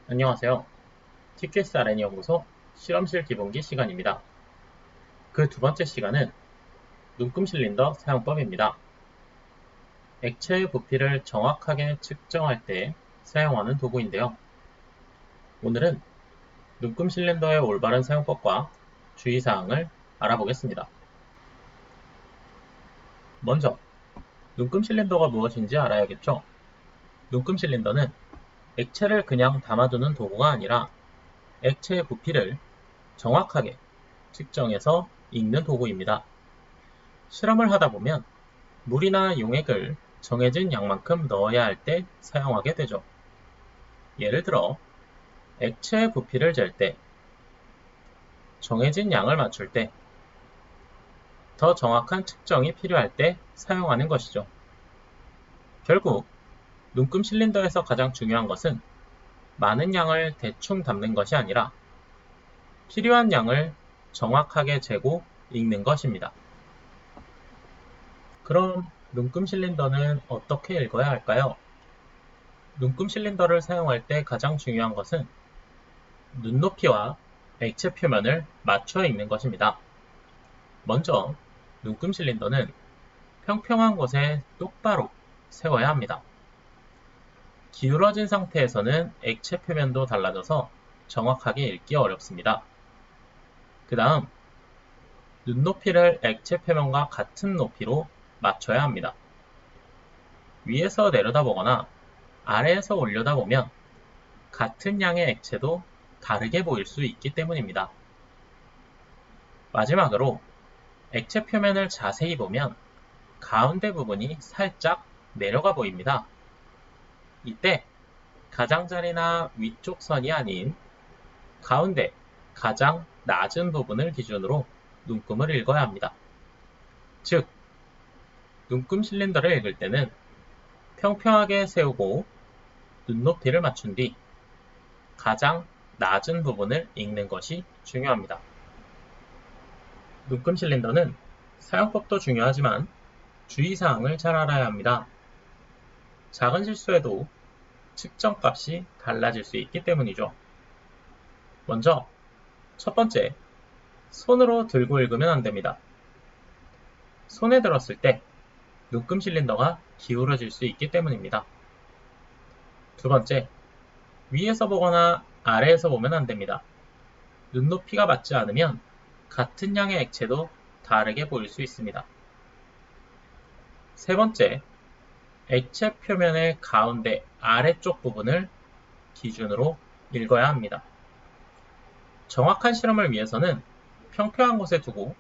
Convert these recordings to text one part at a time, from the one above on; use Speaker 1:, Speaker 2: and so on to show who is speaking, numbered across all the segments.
Speaker 1: 안녕하세요. TQSRN 연구소 실험실 기본기 시간입니다. 그 두 번째 시간은 눈금 실린더 사용법입니다. 액체의 부피를 정확하게 측정할 때 사용하는 도구인데요. 오늘은 눈금 실린더의 올바른 사용법과 주의사항을 알아보겠습니다. 먼저, 눈금 실린더가 무엇인지 알아야겠죠? 눈금 실린더는 액체를 그냥 담아두는 도구가 아니라 액체의 부피를 정확하게 측정해서 읽는 도구입니다. 실험을 하다 보면 물이나 용액을 정해진 양만큼 넣어야 할 때 사용하게 되죠. 예를 들어 액체의 부피를 잴 때, 정해진 양을 맞출 때, 더 정확한 측정이 필요할 때 사용하는 것이죠. 결국 눈금 실린더에서 가장 중요한 것은 많은 양을 대충 담는 것이 아니라 필요한 양을 정확하게 재고 읽는 것입니다. 그럼 눈금 실린더는 어떻게 읽어야 할까요? 눈금 실린더를 사용할 때 가장 중요한 것은 눈높이와 액체 표면을 맞춰 읽는 것입니다. 먼저 눈금 실린더는 평평한 곳에 똑바로 세워야 합니다. 기울어진 상태에서는 액체 표면도 달라져서 정확하게 읽기 어렵습니다. 그 다음 눈높이를 액체 표면과 같은 높이로 맞춰야 합니다. 위에서 내려다보거나 아래에서 올려다보면 같은 양의 액체도 다르게 보일 수 있기 때문입니다. 마지막으로 액체 표면을 자세히 보면 가운데 부분이 살짝 내려가 보입니다. 이때 가장자리나 위쪽 선이 아닌 가운데 가장 낮은 부분을 기준으로 눈금을 읽어야 합니다. 즉, 눈금 실린더를 읽을 때는 평평하게 세우고 눈높이를 맞춘 뒤 가장 낮은 부분을 읽는 것이 중요합니다. 눈금 실린더는 사용법도 중요하지만 주의사항을 잘 알아야 합니다. 작은 실수에도 측정값이 달라질 수 있기 때문이죠. 먼저 첫 번째, 손으로 들고 읽으면 안 됩니다. 손에 들었을 때 눈금 실린더가 기울어질 수 있기 때문입니다. 두 번째, 위에서 보거나 아래에서 보면 안 됩니다. 눈높이가 맞지 않으면 같은 양의 액체도 다르게 보일 수 있습니다. 세 번째, 액체 표면의 가운데 아래쪽 부분을 기준으로 읽어야 합니다. 정확한 실험을 위해서는 평평한 곳에 두고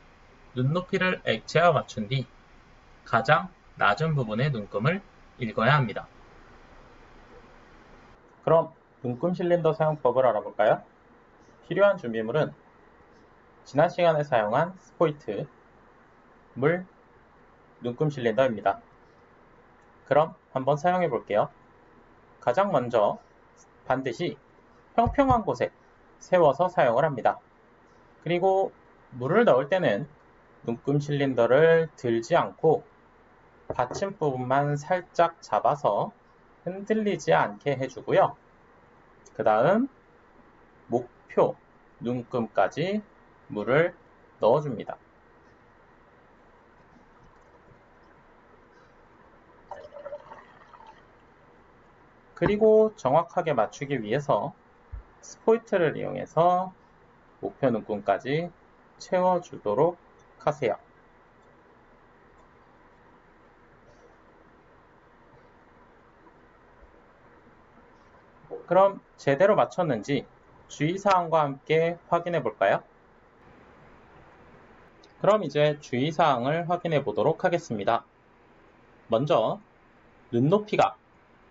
Speaker 1: 눈높이를 액체와 맞춘 뒤 가장 낮은 부분의 눈금을 읽어야 합니다. 그럼 눈금 실린더 사용법을 알아볼까요? 필요한 준비물은 지난 시간에 사용한 스포이트, 물, 눈금 실린더입니다. 그럼 한번 사용해 볼게요. 가장 먼저 반드시 평평한 곳에 세워서 사용을 합니다. 그리고 물을 넣을 때는 눈금 실린더를 들지 않고 받침 부분만 살짝 잡아서 흔들리지 않게 해주고요. 그 다음 목표 눈금까지 물을 넣어줍니다. 그리고 정확하게 맞추기 위해서 스포이트를 이용해서 목표 눈금까지 채워주도록 하세요. 그럼 제대로 맞췄는지 주의사항과 함께 확인해 볼까요? 그럼 이제 주의사항을 확인해 보도록 하겠습니다. 먼저 눈높이가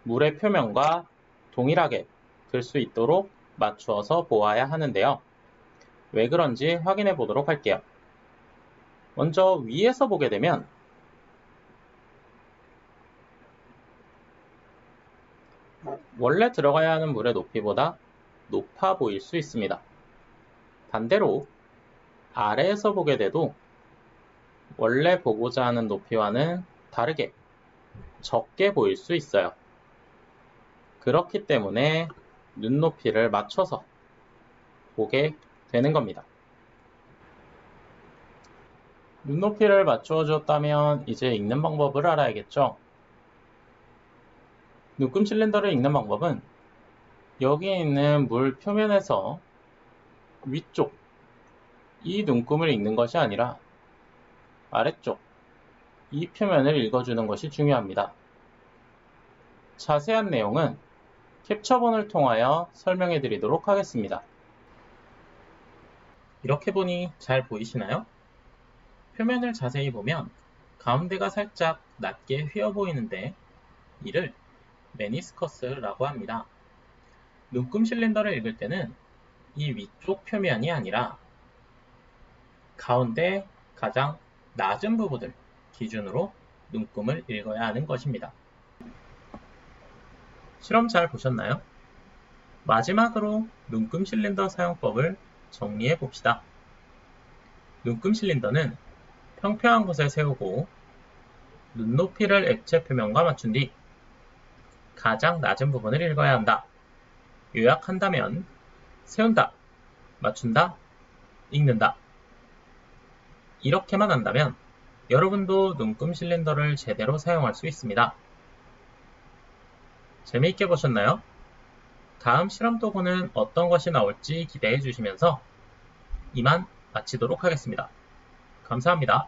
Speaker 1: 물의 표면과 동일하게 들 수 있도록 맞추어서 보아야 하는데요. 왜 그런지 확인해 보도록 할게요. 먼저 위에서 보게 되면 원래 들어가야 하는 물의 높이보다 높아 보일 수 있습니다. 반대로 아래에서 보게 돼도 원래 보고자 하는 높이와는 다르게 적게 보일 수 있어요. 그렇기 때문에 눈높이를 맞춰서 보게 되는 겁니다. 눈높이를 맞추어 주었다면 이제 읽는 방법을 알아야겠죠? 눈금 실린더를 읽는 방법은 여기 있는 물 표면에서 위쪽 이 눈금을 읽는 것이 아니라 아래쪽 이 표면을 읽어주는 것이 중요합니다. 자세한 내용은 캡처본을 통하여 설명해 드리도록 하겠습니다. 이렇게 보니 잘 보이시나요? 표면을 자세히 보면 가운데가 살짝 낮게 휘어 보이는데 이를 메니스커스라고 합니다. 눈금 실린더를 읽을 때는 이 위쪽 표면이 아니라 가운데 가장 낮은 부분을 기준으로 눈금을 읽어야 하는 것입니다. 실험 잘 보셨나요? 마지막으로 눈금 실린더 사용법을 정리해 봅시다. 눈금 실린더는 평평한 곳에 세우고 눈높이를 액체 표면과 맞춘 뒤 가장 낮은 부분을 읽어야 한다. 요약한다면 세운다, 맞춘다, 읽는다. 이렇게만 한다면 여러분도 눈금 실린더를 제대로 사용할 수 있습니다. 재미있게 보셨나요? 다음 실험 도구는 어떤 것이 나올지 기대해 주시면서 이만 마치도록 하겠습니다. 감사합니다.